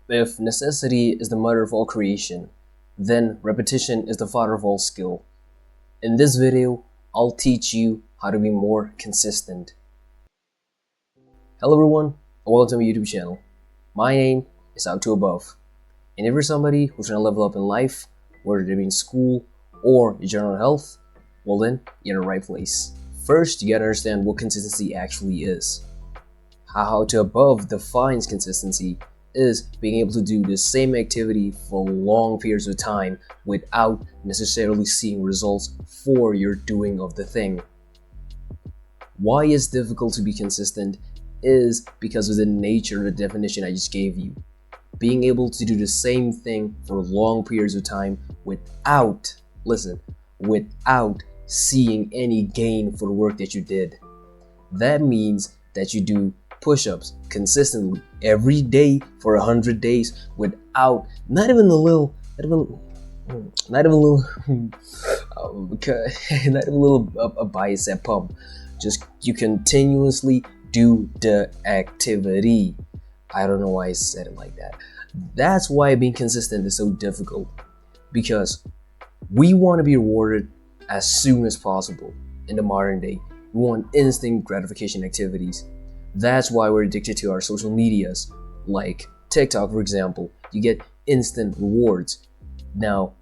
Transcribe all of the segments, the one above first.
If necessity is the mother of all creation, then repetition is the father of all skill. In this video, I'll teach you how to be more consistent. Hello everyone, and welcome to my YouTube channel. My name is Out to Above, and if you're somebody who's trying to level up in life, whether it be in school or your general health, well then, you're in the right place. First, you gotta understand what consistency actually is. How To Above defines consistency is being able to do the same activity for long periods of time without necessarily seeing results for your doing of the thing. Why it's difficult to be consistent is because of the nature of the definition I just gave you. Being able to do the same thing for long periods of time without seeing any gain for the work that you did. That means that you do push-ups consistently every day for 100 days without not even a little a bicep pump. Just you continuously do the activity. I don't know why I said it like that. That's why being consistent is so difficult, because we want to be rewarded as soon as possible in the modern day. We want instant gratification activities. That's why we're addicted to our social medias, like TikTok, for example. You get instant rewards. Now,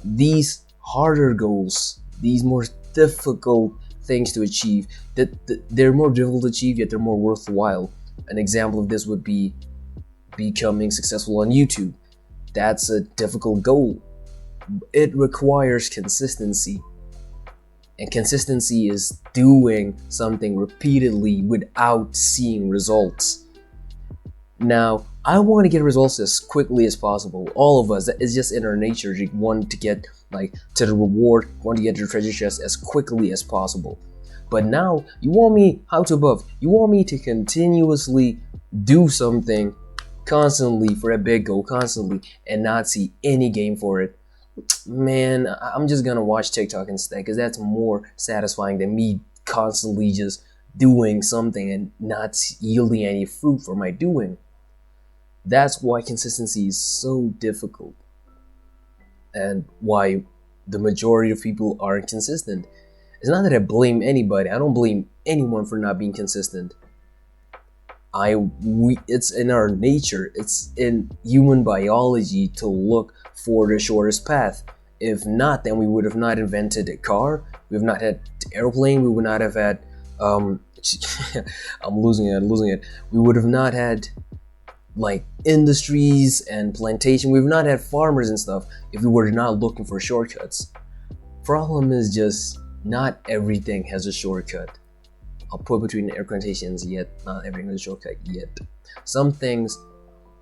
these harder goals, these more difficult things to achieve, they're more difficult to achieve, yet they're more worthwhile. An example of this would be becoming successful on YouTube. That's a difficult goal. It requires consistency. And consistency is doing something repeatedly without seeing results. Now, I want to get results as quickly as possible. All of us, it's just in our nature to want to get to the reward, want to get to the treasure chest as quickly as possible. But now, you want me, How To Above, you want me to continuously do something constantly for a big goal, constantly, and not see any gain for it. Man, I'm just gonna watch TikTok instead, because that's more satisfying than me constantly just doing something and not yielding any fruit for my doing. That's why consistency is so difficult, and why the majority of people aren't consistent. It's not that I blame anybody. I don't blame anyone for not being consistent. It's in our nature, it's in human biology to look for the shortest path. If not, then we would have not invented a car, we have not had airplane, we would not have had I'm losing it. We would have not had industries and plantation. We've not had farmers and stuff if we were not looking for shortcuts. Problem is just not everything has a shortcut. I'll put between air quotations, yet not everything is a shortcut yet. Some things,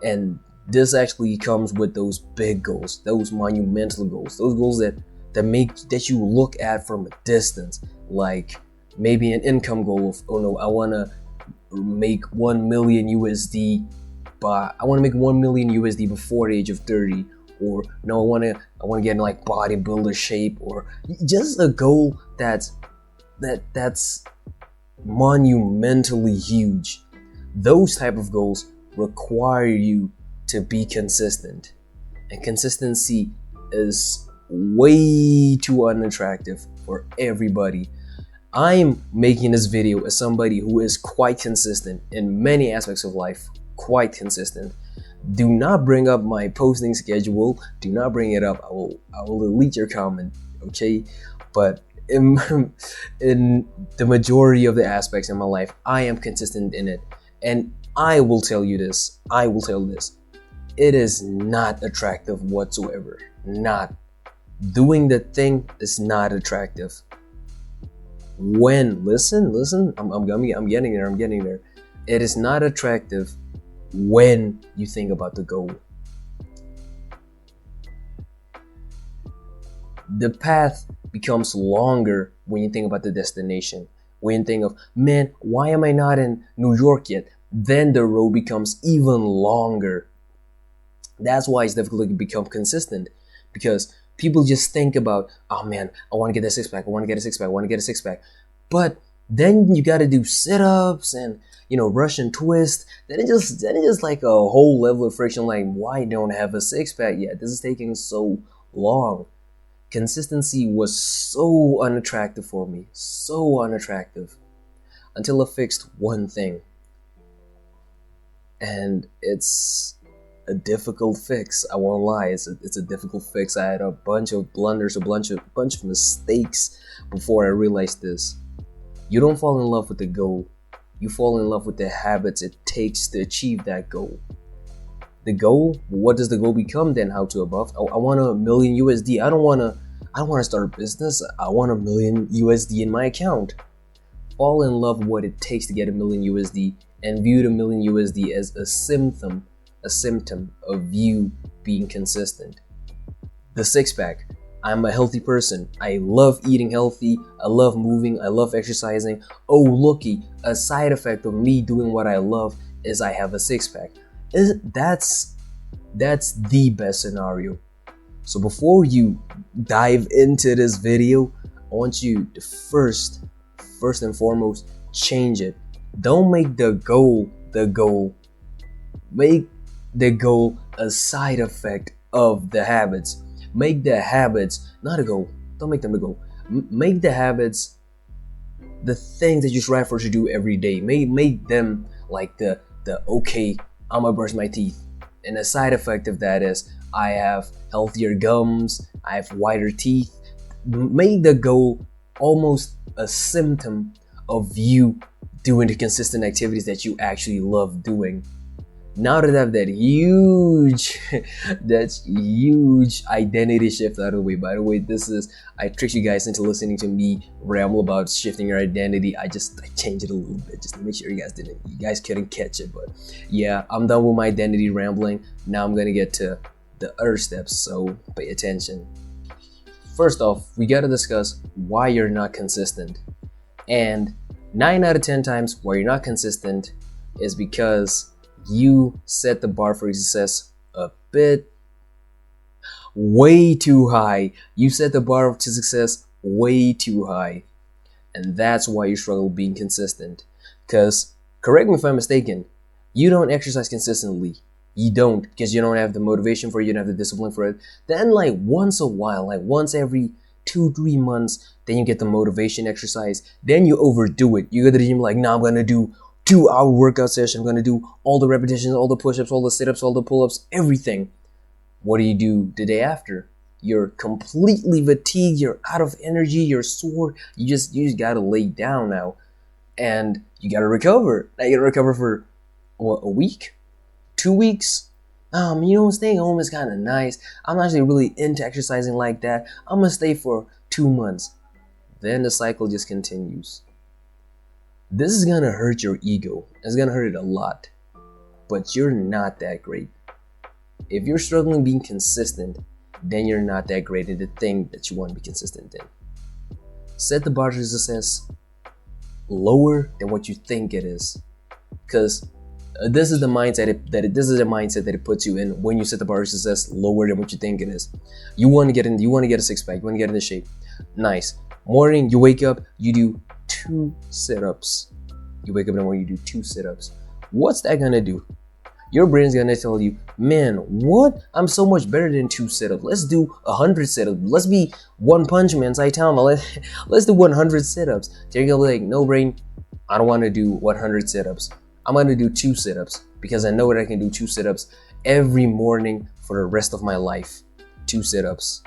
and this actually comes with those big goals, those monumental goals, those goals that you look at from a distance, like maybe an income goal of, oh no, I want to make 1 million USD, but I want to make 1 million USD before the age of 30, or no, I want to get in bodybuilder shape, or just a goal that's monumentally huge. Those type of goals require you to be consistent, and consistency is way too unattractive for everybody. I'm making this video as somebody who is quite consistent in many aspects of life, quite consistent. Do not bring up my posting schedule, do not bring it up. I will delete your comment, okay? But in the majority of the aspects in my life, I am consistent in it. And I will tell you this, it is not attractive whatsoever. Not. Doing the thing is not attractive. Listen, I'm getting there. It is not attractive when you think about the goal. The path becomes longer when you think about the destination. When you think of, man, why am I not in New York yet? Then the road becomes even longer. That's why it's difficult to become consistent, because people just think about, oh man, I want to get a six pack, I want to get a six pack, I want to get a six pack. But then you got to do sit-ups and Russian twist. Then it just like a whole level of friction. Like, why don't I have a six pack yet? This is taking so long. Consistency was so unattractive for me, so unattractive, until I fixed one thing, and it's a difficult fix. I won't lie, it's a difficult fix. I had a bunch of blunders, a bunch of mistakes before I realized this. You don't fall in love with the goal. You fall in love with the habits it takes to achieve that goal. The goal, what does the goal become then? How to above? I want a million USD. I don't want to start a business. I want a million USD in my account. Fall in love with what it takes to get a million USD, and view the million USD as a symptom of you being consistent. The six pack. I'm a healthy person. I love eating healthy. I love moving. I love exercising. Oh, looky, a side effect of me doing what I love is I have a six pack. That's the best scenario. So before you dive into this video, I want you to first and foremost change it. Don't make the goal the goal. Make the goal a side effect of the habits. Make the habits not a goal. Don't make them a goal. Make the habits the things that you strive for to do every day. Make them like the okay, I'm gonna brush my teeth. And a side effect of that is I have healthier gums, I have whiter teeth. Make the goal almost a symptom of you doing the consistent activities that you actually love doing. Now that I have that huge identity shift out of the way. By the way, I tricked you guys into listening to me ramble about shifting your identity. I changed it a little bit just to make sure you guys couldn't catch it. But yeah, I'm done with my identity rambling. Now I'm gonna get to the other steps, so pay attention. First off, we gotta discuss why you're not consistent. And 9 out of 10 times why you're not consistent is because you set the bar for success a bit way too high. You set the bar to success way too high. And that's why you struggle being consistent. Because, correct me if I'm mistaken, you don't exercise consistently. You don't, because you don't have the motivation for it, you don't have the discipline for it. Then like once a while, like once every 2-3 months, then you get the motivation exercise. Then you overdo it. You go to the gym like, nah, I'm gonna do 2-hour workout session. I'm gonna do all the repetitions, all the push-ups, all the sit-ups, all the pull-ups, everything. What do you do the day after? You're completely fatigued, you're out of energy, you're sore, you just gotta lay down now. And you gotta recover. Now you gotta recover for what, a week? 2 weeks? Staying home is kind of nice. I'm not actually really into exercising like that. I'm gonna stay for 2 months. Then the cycle just continues. This is gonna hurt your ego. It's gonna hurt it a lot. But you're not that great. If you're struggling being consistent, then you're not that great at the thing that you want to be consistent in. Set the bar to success lower than what you think it is. Because this is the mindset that it puts you in when you set the bar of success lower than what you think it is. You want to get a six pack, you want to get into shape. Nice. Morning, you wake up, you do 2 sit-ups. You wake up in the morning, you do 2 sit-ups. What's that gonna do? Your brain's gonna tell you, man, what? I'm so much better than 2 sit-ups. Let's do 100 sit-ups. Let's be One Punch Man, Saitama. Let's do 100 sit-ups. Then you're gonna be like, no, brain, I don't want to do 100 sit-ups. I'm going to do 2 sit-ups because I know that I can do 2 sit-ups every morning for the rest of my life. 2 sit-ups.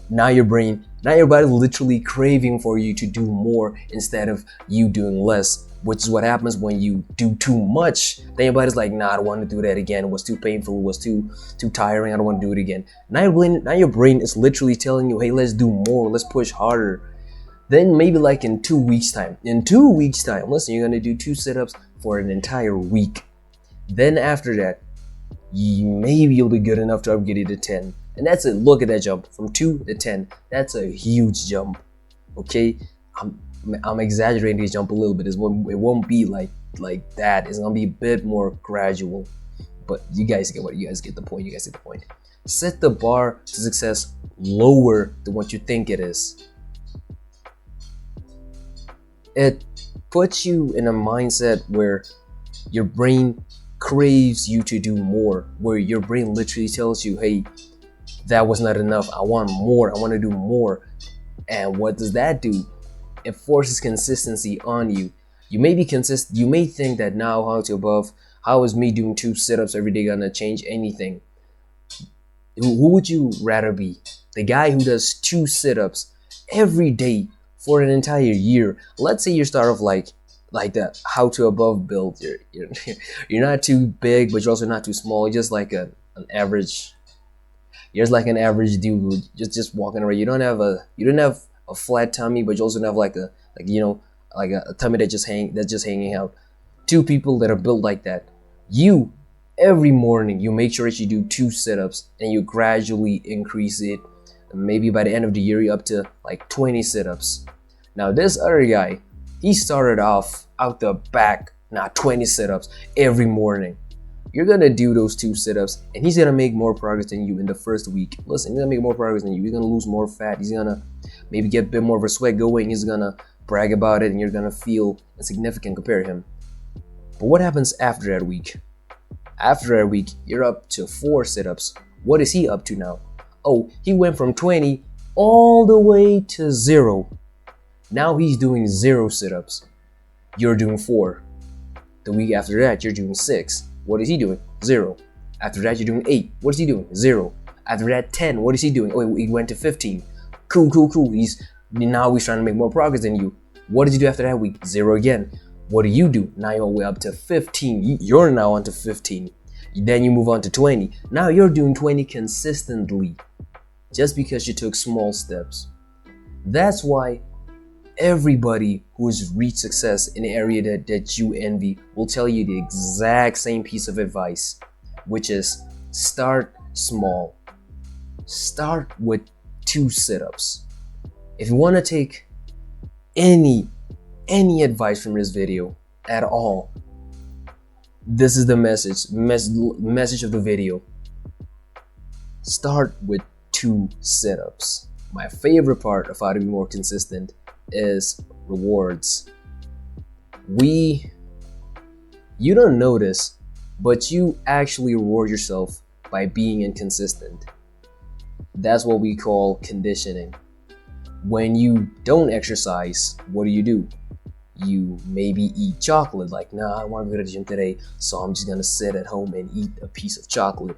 Now your body literally craving for you to do more instead of you doing less, which is what happens when you do too much. Then your body's like, nah, I don't want to do that again. It was too painful. It was too tiring. I don't want to do it again. Now your brain is literally telling you, hey, let's do more. Let's push harder. Then maybe like in 2 weeks time, listen, you're going to do 2 sit-ups for an entire week. Then after that, maybe you'll be good enough to upgrade it to 10. And that's it. Look at that jump from 2 to 10. That's a huge jump. Okay, I'm exaggerating the jump a little bit. It won't be like that. It's gonna be a bit more gradual. But you guys get the point. Set the bar to success lower than what you think it is. puts you in a mindset where your brain craves you to do more, where your brain literally tells you, hey, that was not enough, I want more, I want to do more. And what does that do? It forces consistency on you. You may be you may think that now, how is me doing 2 sit-ups every day gonna change anything? Who would you rather be? The guy who does 2 sit-ups every day for an entire year? Let's say you start off like the how to above build. You're not too big, but you're also not too small. You're just like an average. You're just like an average dude who just walking around. You don't have a flat tummy, but you also don't have like a tummy that's just hanging out. 2 people that are built like that. You, every morning, you make sure that you do 2 sit-ups and you gradually increase it. And maybe by the end of the year, you're up to like 20 sit-ups. Now this other guy, he started off out the back, not 20 sit-ups every morning. You're gonna do those 2 sit-ups and he's gonna make more progress than you in the first week. Listen, he's gonna make more progress than you. He's gonna lose more fat. He's gonna maybe get a bit more of a sweat going. He's gonna brag about it and you're gonna feel insignificant compared to him. But what happens after that week? After that week, you're up to 4 sit-ups. What is he up to now? Oh, he went from 20 all the way to 0. Now he's doing 0 sit-ups. You're doing 4. The week after that, you're doing 6. What is he doing? 0. After that, you're doing 8. What is he doing? 0. After that, 10. What is he doing? Oh, he went to 15. Cool. Now he's trying to make more progress than you. What did you do after that week? 0 again. What do? Now you're all the way up to 15. You're now on to 15. Then you move on to 20. Now you're doing 20 consistently just because you took small steps. That's why everybody who has reached success in the area that you envy will tell you the exact same piece of advice, which is start small. Start with 2 sit-ups. If you want to take any advice from this video at all, this is the message of the video. Start with 2 sit-ups. My favorite part of how to be more consistent is rewards. You don't notice, but you actually reward yourself by being inconsistent. That's what we call conditioning. When you don't exercise, what do? You maybe eat chocolate, like, nah, I want to go to the gym today, so I'm just gonna sit at home and eat a piece of chocolate.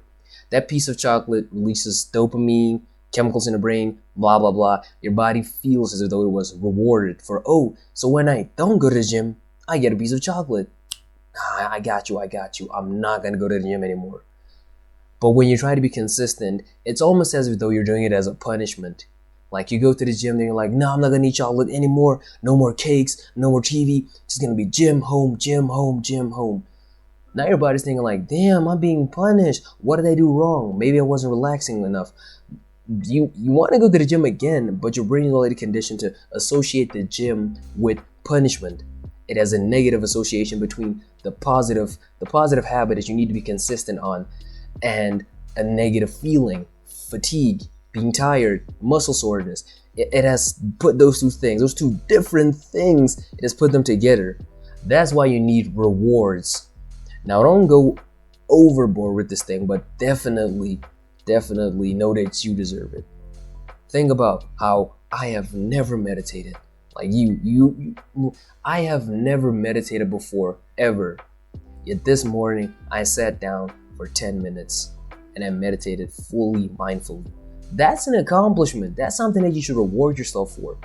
That piece of chocolate releases dopamine, chemicals in the brain, blah, blah, blah. Your body feels as though it was rewarded for, oh, so when I don't go to the gym, I get a piece of chocolate. I got you. I'm not gonna go to the gym anymore. But when you try to be consistent, it's almost as though you're doing it as a punishment. Like you go to the gym and you're like, no, I'm not gonna eat chocolate anymore. No more cakes, no more TV. It's just gonna be gym, home, gym, home, gym, home. Now your body's thinking like, damn, I'm being punished. What did I do wrong? Maybe I wasn't relaxing enough. You want to go to the gym again, but your brain is already conditioned to associate the gym with punishment. It has a negative association between the positive habit that you need to be consistent on and a negative feeling, fatigue, being tired, muscle soreness. It has put those 2 things, those 2 different things, it has put them together. That's why you need rewards. Now don't go overboard with this thing, but definitely know that you deserve it. Think about how I have never meditated. Like I have never meditated before, ever. Yet this morning, I sat down for 10 minutes and I meditated fully mindfully. That's an accomplishment. That's something that you should reward yourself for.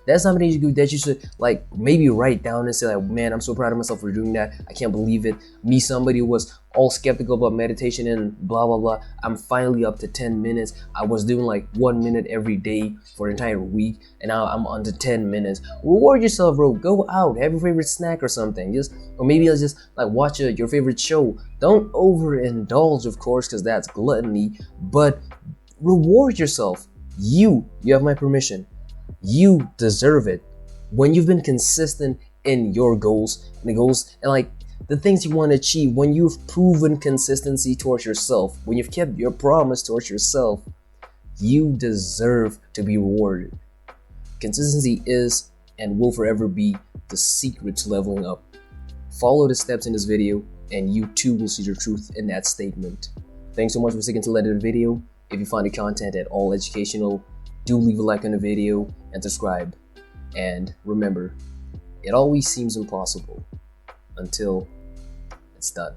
That's something that you should like maybe write down and say like, man, I'm so proud of myself for doing that. I can't believe it. Me, somebody who was all skeptical about meditation and blah, blah, blah. I'm finally up to 10 minutes. I was doing like 1 minute every day for an entire week. And now I'm on to 10 minutes. Reward yourself, bro. Go out, have your favorite snack or something. Or maybe just like watch your favorite show. Don't overindulge, of course, because that's gluttony. But reward yourself. You have my permission. You deserve it. When you've been consistent in your goals and like the things you want to achieve, when you've proven consistency towards yourself, when you've kept your promise towards yourself, you deserve to be rewarded. Consistency is and will forever be the secret to leveling up. Follow the steps in this video and you too will see the truth in that statement. Thanks so much for sticking to the end of the video. If you find the content at all educational, do leave a like on the video and subscribe. And remember, it always seems impossible until it's done.